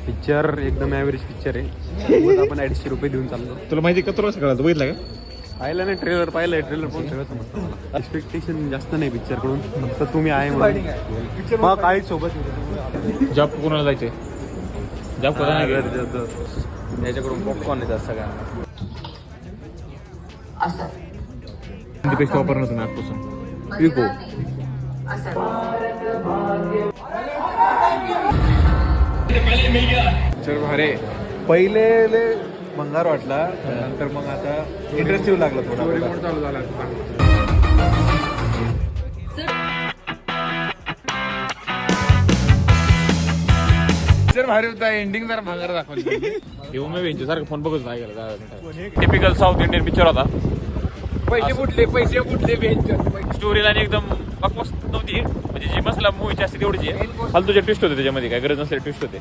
Picture एकदम average picture आहे. मग आपण 250 रुपये देऊन चाललो. तुला माहिती का कचरा सगळा बघितला का? पाहिलं नाही ट्रेलर, पाहिलंय ट्रेलर पण सगळं समजतं मला. एक्सपेक्टेशन जास्त नाही पिक्चरकडून, फक्त तुम्ही आहे म्हणून. मग काही सोबत जॉब कोणाला जायचंय? जॉब कोणाला नाही याच्याकडून पॉपकॉर्न येतात सगळ्यांना. पेस्ट वापरणार तुम्ही आजपासून. विको पिक्चर भारी. पहिले भंगार वाटला, नंतर मग आता इंटरेस्टिव्ह लागला थोडा. चालू झाला. पिक्चर भारी होता, एंडिंग जरा भंगार दाखवली. येऊ मी यांच्यासारखं फोन बघत नाही गेला. टिपिकल साऊथ इंडियन पिक्चर होता. पैसे कुठले स्टोरीला आणि एकदम बकवास नव्हती, म्हणजे जी मसला मूवीची असते तेवढीची आहे. फालतूचे ट्विस्ट होते त्याच्यामध्ये, काय गरज नसलेले ट्विस्ट होते.